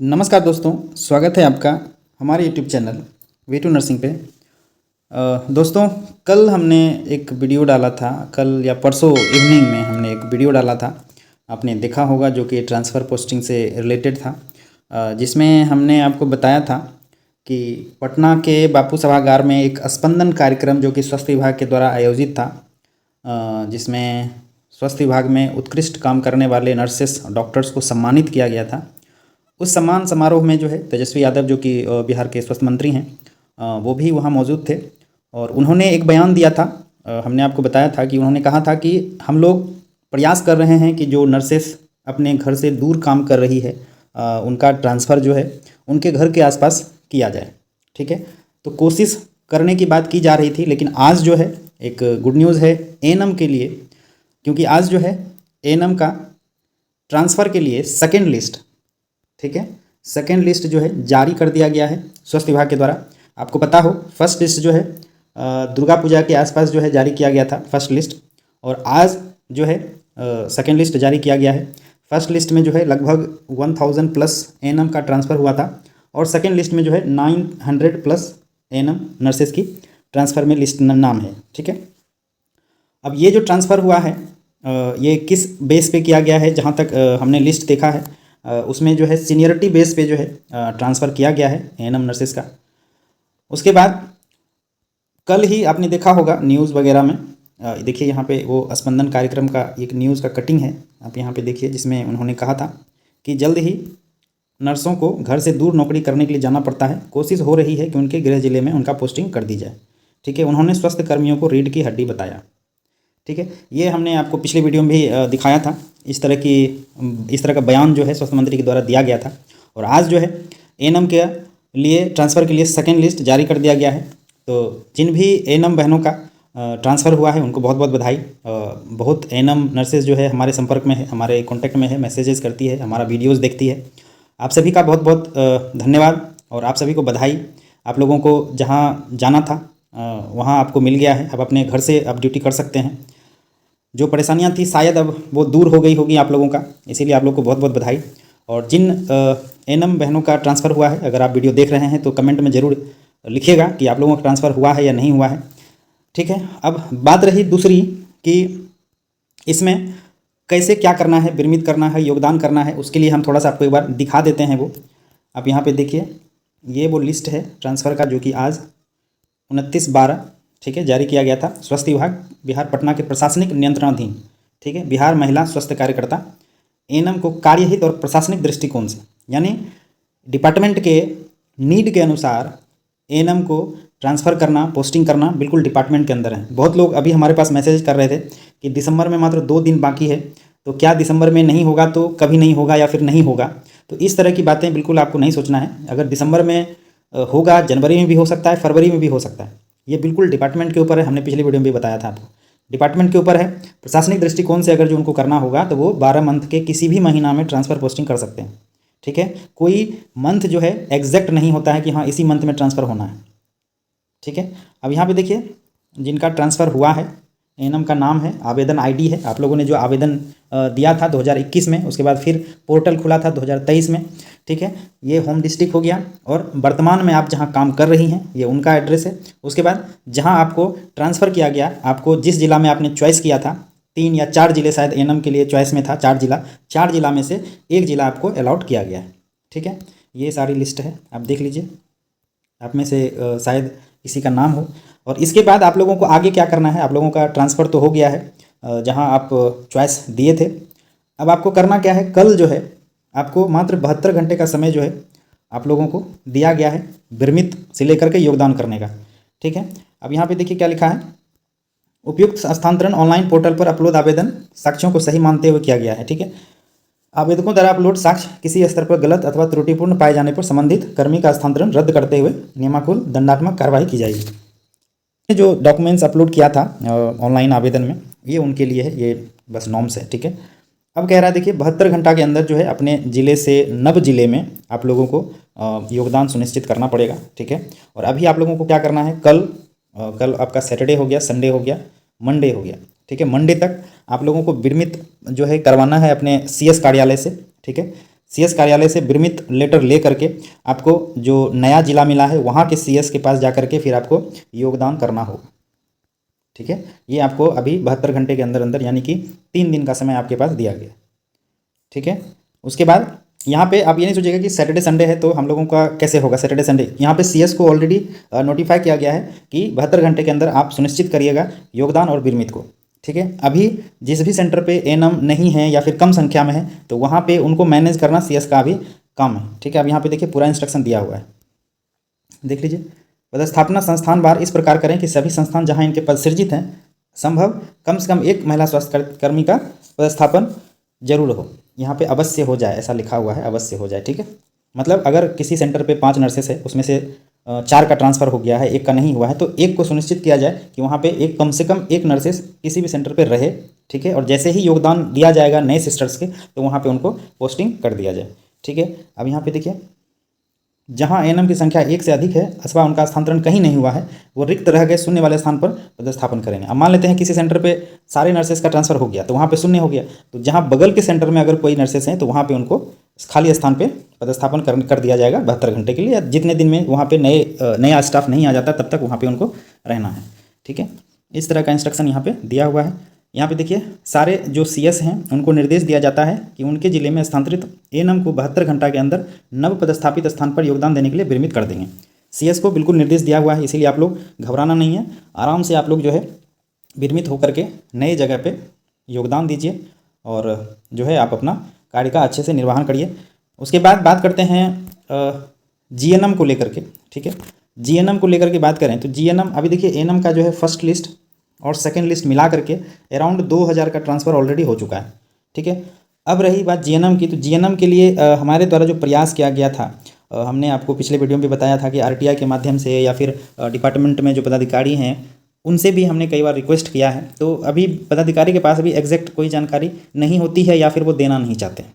नमस्कार दोस्तों, स्वागत है आपका हमारे YouTube चैनल V2 नर्सिंग पे। दोस्तों, कल हमने एक वीडियो डाला था, कल या परसों इवनिंग में हमने एक वीडियो डाला था, आपने देखा होगा, जो कि ट्रांसफ़र पोस्टिंग से रिलेटेड था, जिसमें हमने आपको बताया था कि पटना के बापू सभागार में एक स्पंदन कार्यक्रम जो कि स्वास्थ्य विभाग के द्वारा आयोजित था, जिसमें स्वास्थ्य विभाग में उत्कृष्ट काम करने वाले नर्सेस डॉक्टर्स को सम्मानित किया गया था। उस सम्मान समारोह में जो है तेजस्वी यादव, जो कि बिहार के स्वास्थ्य मंत्री हैं, वो भी वहाँ मौजूद थे और उन्होंने एक बयान दिया था। हमने आपको बताया था कि उन्होंने कहा था कि हम लोग प्रयास कर रहे हैं कि जो नर्सेस अपने घर से दूर काम कर रही है, उनका ट्रांसफ़र जो है उनके घर के आसपास किया जाए। ठीक है, तो कोशिश करने की बात की जा रही थी, लेकिन आज जो है एक गुड न्यूज़ है एएनएम के लिए, क्योंकि आज जो है एएनएम का ट्रांसफ़र के लिए सेकेंड लिस्ट, ठीक है, सेकेंड लिस्ट जो है जारी कर दिया गया है स्वास्थ्य विभाग के द्वारा। आपको पता हो, फर्स्ट लिस्ट जो है दुर्गा पूजा के आसपास जो है जारी किया गया था फर्स्ट लिस्ट, और आज जो है सेकेंड लिस्ट जारी किया गया है। फर्स्ट लिस्ट में जो है लगभग 1000 प्लस एएनएम का ट्रांसफ़र हुआ था और सेकेंड लिस्ट में जो है 900 प्लस एएनएम नर्सेस की ट्रांसफ़र में लिस्ट नाम है। ठीक है, अब ये जो ट्रांसफ़र हुआ है ये किस बेस पे किया गया है, जहाँ तक हमने लिस्ट देखा है उसमें जो है सीनियरिटी बेस पे जो है ट्रांसफ़र किया गया है एएनएम नर्सेस का। उसके बाद कल ही आपने देखा होगा न्यूज़ वगैरह में, देखिए यहाँ पे वो स्पंदन कार्यक्रम का एक न्यूज़ का कटिंग है, आप यहाँ पे देखिए, जिसमें उन्होंने कहा था कि जल्द ही नर्सों को घर से दूर नौकरी करने के लिए जाना पड़ता है, कोशिश हो रही है कि उनके गृह जिले में उनका पोस्टिंग कर दी जाए। ठीक है, उन्होंने स्वास्थ्य कर्मियों को रीढ़ की हड्डी बताया। ठीक है, ये हमने आपको पिछले वीडियो में भी दिखाया था, इस तरह का बयान जो है स्वास्थ्य मंत्री के द्वारा दिया गया था। और आज जो है एएनएम के लिए ट्रांसफ़र के लिए सेकेंड लिस्ट जारी कर दिया गया है। तो जिन भी एएनएम बहनों का ट्रांसफ़र हुआ है उनको बहुत बहुत बधाई। बहुत एएनएम नर्सेज जो है हमारे संपर्क में है, हमारे कॉन्टैक्ट में है, मैसेजेस करती है, हमारा वीडियोज़ देखती है। आप सभी का बहुत बहुत धन्यवाद और आप सभी को बधाई। आप लोगों को जहाँ जाना था वहाँ आपको मिल गया है, अब अपने घर से आप ड्यूटी कर सकते हैं। जो परेशानियां थी शायद अब वो दूर हो गई होगी आप लोगों का, इसीलिए आप लोग को बहुत बहुत बधाई। और जिन एएनएम बहनों का ट्रांसफ़र हुआ है, अगर आप वीडियो देख रहे हैं तो कमेंट में ज़रूर लिखिएगा कि आप लोगों का ट्रांसफ़र हुआ है या नहीं हुआ है। ठीक है, अब बात रही दूसरी कि इसमें कैसे क्या करना है, विरमित करना है, योगदान करना है, उसके लिए हम थोड़ा सा आपको एक बार दिखा देते हैं। वो आप यहाँ पर देखिए, ये वो लिस्ट है ट्रांसफ़र का, जो कि आज 29/12 ठीक है जारी किया गया था। स्वास्थ्य विभाग बिहार पटना के प्रशासनिक नियंत्रणाधीन, ठीक है, बिहार महिला स्वास्थ्य कार्यकर्ता एएनएम को कार्यहित और प्रशासनिक दृष्टिकोण से, यानी डिपार्टमेंट के नीड के अनुसार एएनएम को ट्रांसफ़र करना, पोस्टिंग करना बिल्कुल डिपार्टमेंट के अंदर है। बहुत लोग अभी हमारे पास मैसेज कर रहे थे कि दिसंबर में मात्र 2 दिन बाकी है, तो क्या दिसंबर में नहीं होगा तो कभी नहीं होगा या फिर नहीं होगा। तो इस तरह की बातें बिल्कुल आपको नहीं सोचना है। अगर दिसंबर में होगा, जनवरी में भी हो सकता है, फरवरी में भी हो सकता है, ये बिल्कुल डिपार्टमेंट के ऊपर है। हमने पिछले वीडियो में भी बताया था आपको, डिपार्टमेंट के ऊपर है। प्रशासनिक दृष्टिकोण से अगर जो उनको करना होगा तो वो 12 मंथ के किसी भी महीना में ट्रांसफ़र पोस्टिंग कर सकते हैं। ठीक है, कोई मंथ जो है एग्जैक्ट नहीं होता है कि हाँ इसी मंथ में ट्रांसफ़र होना है। ठीक है, अब यहाँ पे देखिए जिनका ट्रांसफ़र हुआ है, एएनएम का नाम है, आवेदन आईडी है। आप लोगों ने जो आवेदन दिया था 2021 में, उसके बाद फिर पोर्टल खुला था 2023 में। ठीक है, ये होम डिस्ट्रिक्ट हो गया और वर्तमान में आप जहाँ काम कर रही हैं ये उनका एड्रेस है। उसके बाद जहाँ आपको ट्रांसफ़र किया गया, आपको जिस जिला में आपने चॉइस किया था, 3 या 4 जिले शायद एएनएम के लिए चॉइस में था, 4 जिला में से एक जिला आपको अलॉट किया गया है। ठीक है, ये सारी लिस्ट है, आप देख लीजिए, आप में से शायद किसी का नाम हो। और इसके बाद आप लोगों को आगे क्या करना है, आप लोगों का ट्रांसफ़र तो हो गया है जहां आप चॉइस दिए थे। अब आपको करना क्या है, कल जो है आपको मात्र 72 घंटे का समय जो है आप लोगों को दिया गया है विरमित से लेकर के योगदान करने का। ठीक है, अब यहाँ पे देखिए क्या लिखा है, उपयुक्त स्थानांतरण ऑनलाइन पोर्टल पर अपलोड आवेदन साक्ष्यों को सही मानते हुए किया गया है। ठीक है, आवेदकों द्वारा अपलोड साक्ष्य किसी स्तर पर गलत अथवा त्रुटिपूर्ण पाए जाने पर संबंधित कर्मी का स्थानांतरण रद्द करते हुए नियमानुकूल दंडात्मक कार्रवाई की जाएगी। ये जो डॉक्यूमेंट्स अपलोड किया था ऑनलाइन आवेदन में, ये उनके लिए है, ये बस नॉर्म्स है। ठीक है, अब कह रहा है देखिए 72 घंटा के अंदर जो है अपने ज़िले से नव जिले में आप लोगों को योगदान सुनिश्चित करना पड़ेगा। ठीक है, और अभी आप लोगों को क्या करना है, कल आपका सैटरडे हो गया, संडे हो गया, मंडे हो गया, ठीक है। मंडे तक आप लोगों को विरमित जो है करवाना है अपने CS कार्यालय से, ठीक है। CS कार्यालय से विरमित लेटर ले करके आपको जो नया जिला मिला है वहाँ के CS के पास जा करके फिर आपको योगदान करना होगा, ठीक है। ये आपको अभी 72 घंटे के अंदर अंदर यानी कि 3 दिन का समय आपके पास दिया गया, ठीक है। उसके बाद यहाँ पे आप ये नहीं सोचिएगा कि सैटरडे संडे है तो हम लोगों का कैसे होगा सैटरडे संडे। यहाँ पे CS को ऑलरेडी नोटिफाई किया गया है कि 72 घंटे के अंदर आप सुनिश्चित करिएगा योगदान और विरमित को, ठीक है। अभी जिस भी सेंटर पे एएनएम नहीं है या फिर कम संख्या में है तो वहाँ पे उनको मैनेज करना CS का अभी काम है, ठीक है। अब यहाँ पे देखिए पूरा इंस्ट्रक्शन दिया हुआ है, देख लीजिए। पदस्थापना संस्थान बार इस प्रकार करें कि सभी संस्थान जहाँ इनके पद सृजित हैं संभव कम से कम एक महिला स्वास्थ्य कर्मी का पदस्थापन जरूर हो। यहाँ पे अवश्य हो जाए ऐसा लिखा हुआ है, अवश्य हो जाए, ठीक है। मतलब अगर किसी सेंटर पे 5 नर्सेस है उसमें से 4 का ट्रांसफ़र हो गया है, 1 का नहीं हुआ है, तो 1 को सुनिश्चित किया जाए कि वहाँ पे एक कम से कम 1 नर्सेस किसी भी सेंटर पे रहे, ठीक है। और जैसे ही योगदान दिया जाएगा नए सिस्टर्स के तो वहाँ पे उनको पोस्टिंग कर दिया जाए, ठीक है। अब यहाँ पे देखिए जहाँ एएनएम की संख्या 1 से अधिक है अथवा उनका स्थानांतरण कहीं नहीं हुआ है वो रिक्त रह गए शून्य वाले स्थान पर पदस्थापन करेंगे। अब मान लेते हैं किसी सेंटर पे सारे नर्सेस का ट्रांसफ़र हो गया तो वहाँ पे शून्य हो गया, तो जहाँ बगल के सेंटर में अगर कोई नर्सेस हैं तो वहाँ पे उनको खाली स्थान पे पदस्थापन कर दिया जाएगा 72 घंटे के लिए, या जितने दिन में वहाँ पे नया स्टाफ नहीं आ जाता तब तक वहाँ पर उनको रहना है, ठीक है। इस तरह का इंस्ट्रक्शन यहाँ पर दिया हुआ है। यहाँ पे देखिए सारे जो CS हैं उनको निर्देश दिया जाता है कि उनके जिले में स्थानांतरित एएनएम को 72 घंटा के अंदर नव पदस्थापित स्थान पर योगदान देने के लिए विरमित कर देंगे। CS को बिल्कुल निर्देश दिया हुआ है, इसीलिए आप लोग घबराना नहीं है, आराम से आप लोग जो है विरमित होकर के नए जगह पे योगदान दीजिए और जो है आप अपना कार्य का अच्छे से निर्वहन करिए। उसके बाद बात करते हैं GNM को लेकर के, ठीक है। GNM को लेकर के बात करें तो GNM अभी देखिए एएनएम का जो है फर्स्ट लिस्ट और सेकेंड लिस्ट मिला करके अराउंड 2000 का ट्रांसफ़र ऑलरेडी हो चुका है, ठीक है। अब रही बात GNM की, तो GNM के लिए हमारे द्वारा जो प्रयास किया गया था, हमने आपको पिछले वीडियो में बताया था कि RTI के माध्यम से या फिर डिपार्टमेंट में जो पदाधिकारी हैं उनसे भी हमने कई बार रिक्वेस्ट किया है, तो अभी पदाधिकारी के पास अभी एग्जैक्ट कोई जानकारी नहीं होती है या फिर वो देना नहीं चाहते हैं,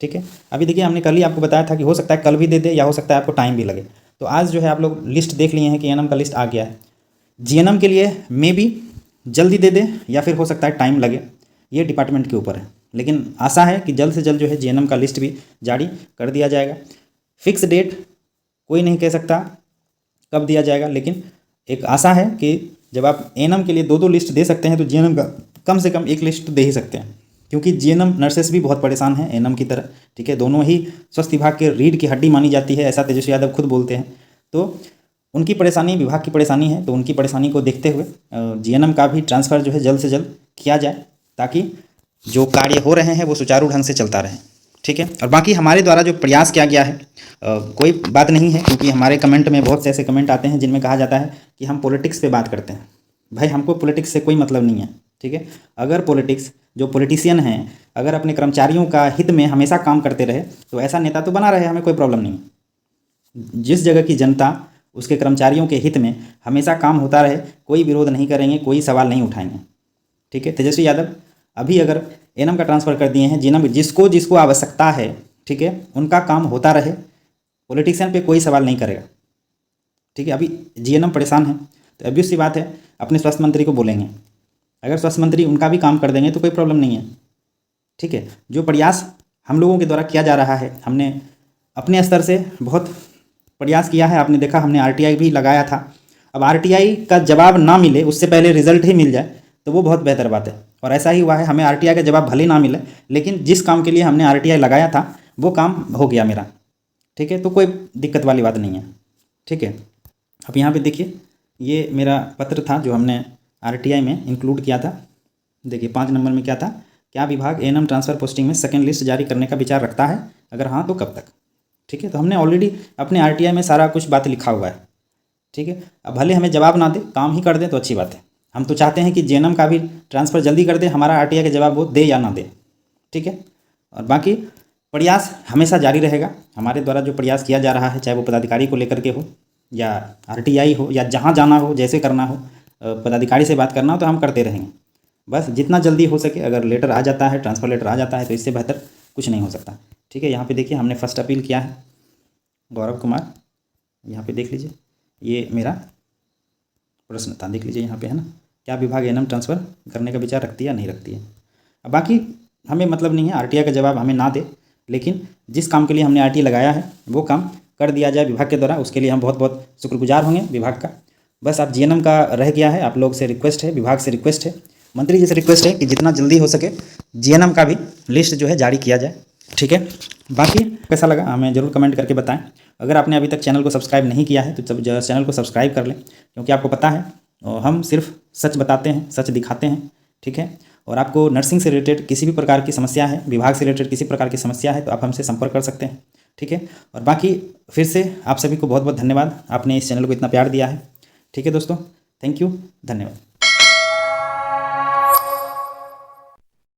ठीक है। अभी देखिए हमने कल ही आपको बताया था कि हो सकता है कल भी दे दे या हो सकता है आपको टाइम भी लगे, तो आज जो है आप लोग लिस्ट देख लिए हैं कि एएनएम का लिस्ट आ गया है। GNM के लिए मे बी जल्दी दे दे या फिर हो सकता है टाइम लगे, ये डिपार्टमेंट के ऊपर है, लेकिन आशा है कि जल्द से जल्द जो है GNM का लिस्ट भी जारी कर दिया जाएगा। फिक्स डेट कोई नहीं कह सकता कब दिया जाएगा, लेकिन एक आशा है कि जब आप एएनएम के लिए 2-2 लिस्ट दे सकते हैं तो GNM का कम से कम 1 लिस्ट दे ही सकते हैं, क्योंकि GNM नर्सेस भी बहुत परेशान हैं एएनएम की तरह, ठीक है। दोनों ही स्वास्थ्य विभाग के रीढ़ की हड्डी मानी जाती है, ऐसा तेजस्वी यादव खुद बोलते हैं। तो उनकी परेशानी विभाग की परेशानी है, तो उनकी परेशानी को देखते हुए GNM का भी ट्रांसफ़र जो है जल्द से जल्द किया जाए ताकि जो कार्य हो रहे हैं वो सुचारू ढंग से चलता रहे, ठीक है। और बाकी हमारे द्वारा जो प्रयास किया गया है कोई बात नहीं है, क्योंकि हमारे कमेंट में बहुत से ऐसे कमेंट आते हैं जिनमें कहा जाता है कि हम पॉलिटिक्स पे बात करते हैं। भाई हमको पॉलिटिक्स से कोई मतलब नहीं है, ठीक है। अगर पॉलिटिक्स जो पॉलिटिशियन हैं अगर अपने कर्मचारियों का हित में हमेशा काम करते रहे तो ऐसा नेता तो बना रहे, हमें कोई प्रॉब्लम नहीं है। जिस जगह की जनता उसके कर्मचारियों के हित में हमेशा काम होता रहे, कोई विरोध नहीं करेंगे, कोई सवाल नहीं उठाएंगे, ठीक है। तेजस्वी यादव अभी अगर एएनएम का ट्रांसफ़र कर दिए हैं, जिसको जिसको आवश्यकता है, ठीक है, उनका काम होता रहे, पॉलिटिशियन पे कोई सवाल नहीं करेगा, ठीक है। अभी GNM परेशान है तो ऑब्वियस सी बात है अपने स्वास्थ्य मंत्री को बोलेंगे, अगर स्वास्थ्य मंत्री उनका भी काम कर देंगे तो कोई प्रॉब्लम नहीं है, ठीक है। जो प्रयास हम लोगों के द्वारा किया जा रहा है, हमने अपने स्तर से बहुत प्रयास किया है, आपने देखा हमने RTI भी लगाया था। अब RTI का जवाब ना मिले उससे पहले रिजल्ट ही मिल जाए तो वो बहुत बेहतर बात है, और ऐसा ही हुआ है। हमें RTI का जवाब भले ना मिले लेकिन जिस काम के लिए हमने RTI लगाया था वो काम हो गया मेरा, ठीक है। तो कोई दिक्कत वाली बात नहीं है, ठीक है। अब यहाँ पे देखिए ये मेरा पत्र था जो हमने RTI में इंक्लूड किया था। देखिए 5 नंबर में क्या था, क्या विभाग एएनएम ट्रांसफ़र पोस्टिंग में सेकेंड लिस्ट जारी करने का विचार रखता है, अगर हाँ तो कब तक, ठीक है। तो हमने ऑलरेडी अपने RTI में सारा कुछ बात लिखा हुआ है, ठीक है। अब भले हमें जवाब ना दे, काम ही कर दें तो अच्छी बात है। हम तो चाहते हैं कि GNM का भी ट्रांसफ़र जल्दी कर दे, हमारा RTI का जवाब वो दे या ना दे, ठीक है। और बाकी प्रयास हमेशा जारी रहेगा, हमारे द्वारा जो प्रयास किया जा रहा है चाहे वो पदाधिकारी को लेकर के हो या RTI हो या जहाँ जाना हो, जैसे करना हो, पदाधिकारी से बात करना हो तो हम करते रहेंगे। बस जितना जल्दी हो सके, अगर लेटर आ जाता है, ट्रांसफ़र लेटर आ जाता है तो इससे बेहतर कुछ नहीं हो सकता, ठीक है। यहाँ पे देखिए हमने फर्स्ट अपील किया है गौरव कुमार, यहाँ पे देख लीजिए ये मेरा प्रश्न था, देख लीजिए यहाँ पे है ना, क्या विभाग एएनएम ट्रांसफ़र करने का विचार रखती है या नहीं रखती है। अब बाकी हमें मतलब नहीं है, आरटीआई का जवाब हमें ना दे, लेकिन जिस काम के लिए हमने आरटीआई लगाया है वो काम कर दिया जाए विभाग के द्वारा, उसके लिए हम बहुत बहुत शुक्रगुजार होंगे विभाग का। बस अब जीएनएम का रह गया है, आप लोग से रिक्वेस्ट है, विभाग से रिक्वेस्ट है, मंत्री जी से रिक्वेस्ट है कि जितना जल्दी हो सके जीएनएम का भी लिस्ट जो है जारी किया जाए, ठीक है। बाकी कैसा लगा हमें ज़रूर कमेंट करके बताएं। अगर आपने अभी तक चैनल को सब्सक्राइब नहीं किया है तो चैनल को सब्सक्राइब कर लें, क्योंकि आपको पता है हम सिर्फ सच बताते हैं, सच दिखाते हैं, ठीक है। और आपको नर्सिंग से रिलेटेड किसी भी प्रकार की समस्या है, विभाग से रिलेटेड किसी प्रकार की समस्या है तो आप हमसे संपर्क कर सकते हैं, ठीक है। और बाकी फिर से आप सभी को बहुत बहुत धन्यवाद, आपने इस चैनल को इतना प्यार दिया है, ठीक है दोस्तों। थैंक यू, धन्यवाद।